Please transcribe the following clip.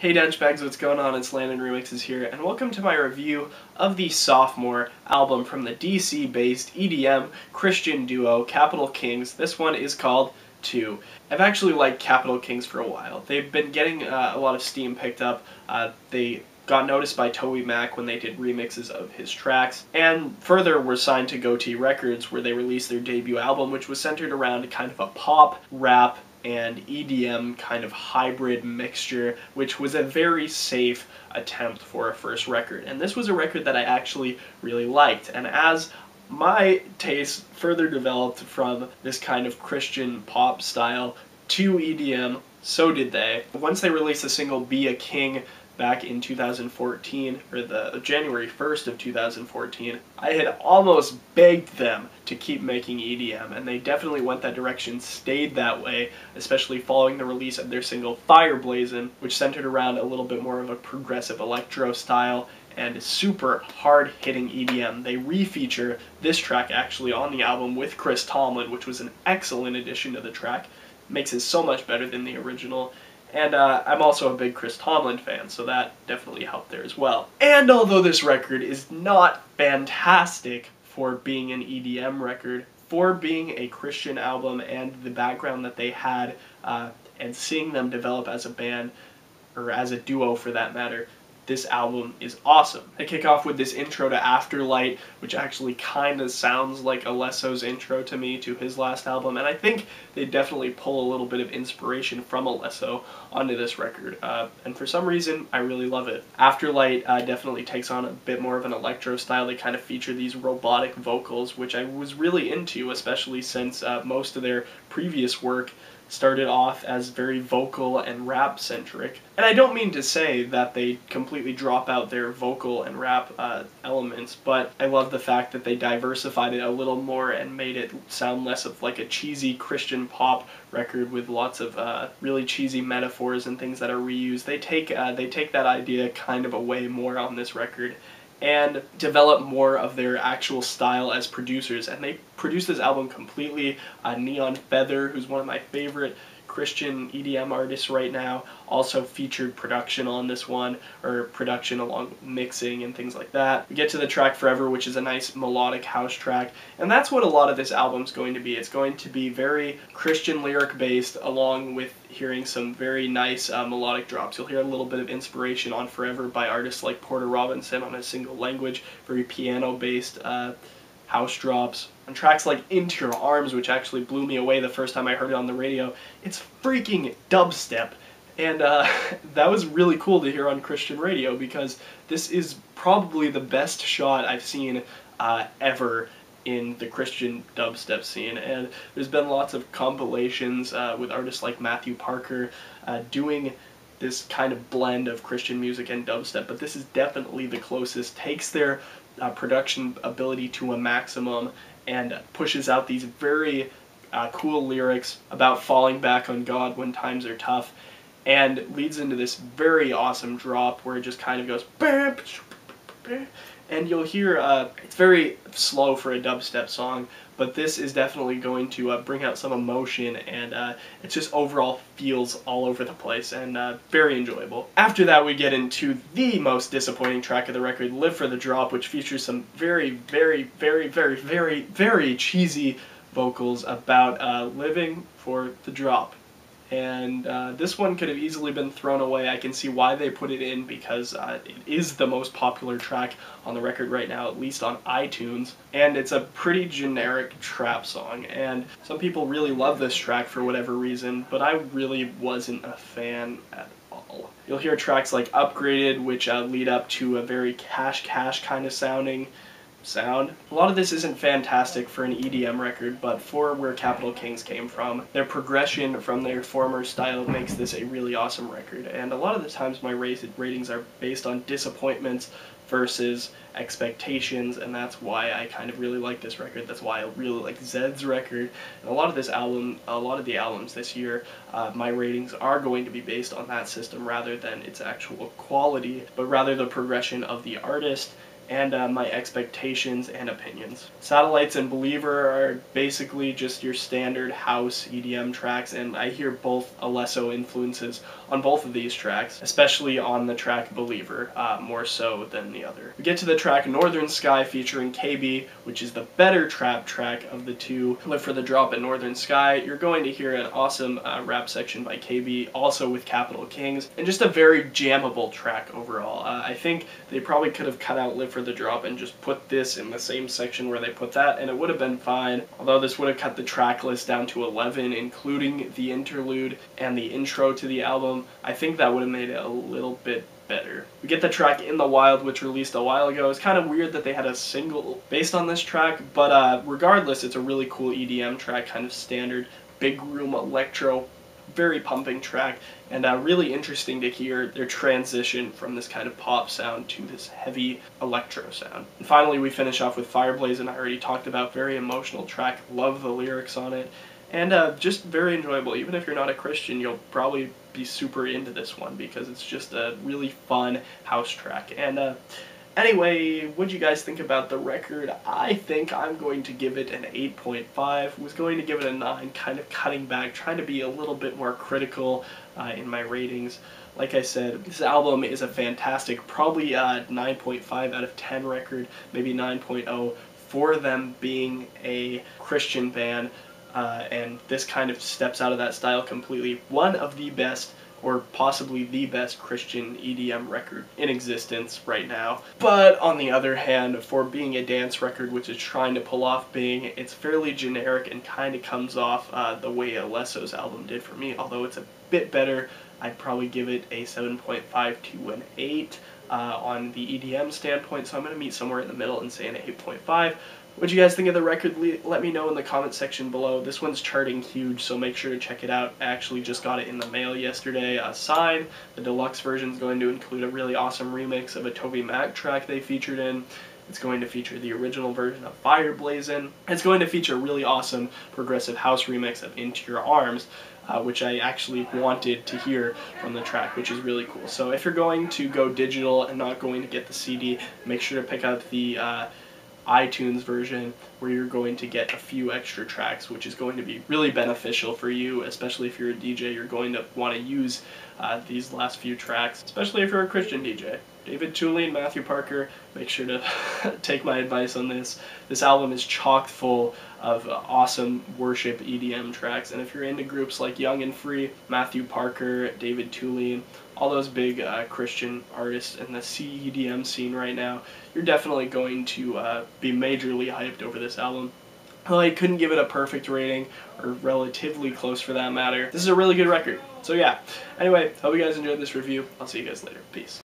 Hey Denchbags, what's going on? It's Landon Remixes here, and welcome to my review of the sophomore album from the DC-based EDM Christian duo Capital Kings. This one is called 2. I've actually liked Capital Kings for a while. They've been getting a lot of steam picked up. They got noticed by Toby Mac when they did remixes of his tracks, and further were signed to Goatee Records where they released their debut album, which was centered around kind of a pop, rap, and EDM kind of hybrid mixture, which was a very safe attempt for a first record. And this was a record that I actually really liked, and as my taste further developed from this kind of Christian pop style to EDM, so did they. Once they released the single Be a King back in 2014, or the January 1st of 2014, I had almost begged them to keep making EDM, and they definitely went that direction, stayed that way, especially following the release of their single Fireblazin, which centered around a little bit more of a progressive electro style and super hard-hitting EDM. They refeature this track actually on the album with Chris Tomlin, which was an excellent addition to the track. Makes it so much better than the original. And I'm also a big Chris Tomlin fan, so that definitely helped there as well. And although this record is not fantastic for being an EDM record, for being a Christian album and the background that they had, and seeing them develop as a band, or as a duo for that matter, this album is awesome. They kick off with this intro to Afterlight, which actually kind of sounds like Alesso's intro to me to his last album, and I think they definitely pull a little bit of inspiration from Alesso onto this record, and for some reason I really love it. Afterlight definitely takes on a bit more of an electro style. They kind of feature these robotic vocals, which I was really into, especially since most of their previous work started off as very vocal and rap centric. And I don't mean to say that they completely drop out their vocal and rap elements, but I love the fact that they diversified it a little more and made it sound less of like a cheesy Christian pop record with lots of really cheesy metaphors and things that are reused. They take that idea kind of away more on this record and develop more of their actual style as producers. And they produced this album completely. Neon Feather, who's one of my favorite Christian EDM artists right now, also featured production on this one, or production along with mixing and things like that. We get to the track Forever, which is a nice melodic house track, and that's what a lot of this album's going to be. It's going to be very Christian lyric based, along with hearing some very nice melodic drops. You'll hear a little bit of inspiration on Forever by artists like Porter Robinson on a single language, very piano based house drops. On tracks like Into Your Arms, which actually blew me away the first time I heard it on the radio, it's freaking dubstep. And that was really cool to hear on Christian radio, because this is probably the best shot I've seen ever in the Christian dubstep scene. And there's been lots of compilations with artists like Matthew Parker doing this kind of blend of Christian music and dubstep, but this is definitely the closest. Takes their production ability to a maximum and pushes out these very cool lyrics about falling back on God when times are tough, and leads into this very awesome drop where it just kind of goes, and you'll hear it's very slow for a dubstep song, but this is definitely going to bring out some emotion, and it just overall feels all over the place and very enjoyable. After that, we get into the most disappointing track of the record, Live for the Drop, which features some very, very, very, very, very, very cheesy vocals about living for the drop. And this one could have easily been thrown away. I can see why they put it in, because it is the most popular track on the record right now, at least on iTunes, and it's a pretty generic trap song, and some people really love this track for whatever reason, but I really wasn't a fan at all. You'll hear tracks like Upgraded, which lead up to a very Cash kind of sounding sound. A lot of this isn't fantastic for an EDM record, but for where Capital Kings came from, their progression from their former style makes this a really awesome record. And a lot of the times my ratings are based on disappointments versus expectations, and that's why I kind of really like this record. That's why I really like Zed's record. And a lot of the albums this year, my ratings are going to be based on that system rather than its actual quality, but rather the progression of the artist and my expectations and opinions. Satellites and Believer are basically just your standard house EDM tracks, and I hear both Alesso influences on both of these tracks, especially on the track Believer, more so than the other. We get to the track Northern Sky featuring KB, which is the better trap track of the two. Live for the Drop and Northern Sky, you're going to hear an awesome rap section by KB, also with Capital Kings, and just a very jammable track overall. I think they probably could have cut out Live for the Drop and just put this in the same section where they put that, and it would have been fine, although this would have cut the track list down to 11, including the interlude and the intro to the album. I think that would have made it a little bit better. We get the track In the Wild, which released a while ago. It's kind of weird that they had a single based on this track, but regardless, it's a really cool EDM track, kind of standard big room electro, very pumping track, and really interesting to hear their transition from this kind of pop sound to this heavy electro sound. And finally, we finish off with Fireblazin. I already talked about, very emotional track, love the lyrics on it, and just very enjoyable. Even if you're not a Christian, you'll probably be super into this one because it's just a really fun house track. And anyway, what do you guys think about the record? I think I'm going to give it an 8.5. Was going to give it a 9, kind of cutting back, trying to be a little bit more critical in my ratings. Like I said, this album is a fantastic, probably a 9.5 out of 10 record, maybe 9.0 for them being a Christian band. And this kind of steps out of that style completely. One of the best, or possibly the best, Christian EDM record in existence right now. But on the other hand, for being a dance record which is trying to pull off being, it's fairly generic and kind of comes off the way Alesso's album did for me. Although it's a bit better, I'd probably give it a 7.5 to an 8 on the EDM standpoint, so I'm going to meet somewhere in the middle and say an 8.5. What do you guys think of the record? Let me know in the comment section below. This one's charting huge, so make sure to check it out. I actually just got it in the mail yesterday. Signed. The deluxe version is going to include a really awesome remix of a Toby Mac track they featured in. It's going to feature the original version of Fireblazin. It's going to feature a really awesome progressive house remix of Into Your Arms, which I actually wanted to hear from the track, which is really cool. So if you're going to go digital and not going to get the CD, make sure to pick up the iTunes version, where you're going to get a few extra tracks, which is going to be really beneficial for you, especially if you're a DJ. You're going to want to use these last few tracks, especially if you're a Christian DJ. David Tulien, Matthew Parker, make sure to take my advice on this. This album is chock full of awesome worship EDM tracks, and if you're into groups like Young and Free, Matthew Parker, David Tulien, all those big Christian artists in the CEDM scene right now, you're definitely going to be majorly hyped over this album. Well, I couldn't give it a perfect rating, or relatively close for that matter. This is a really good record. So yeah, anyway, hope you guys enjoyed this review. I'll see you guys later. Peace.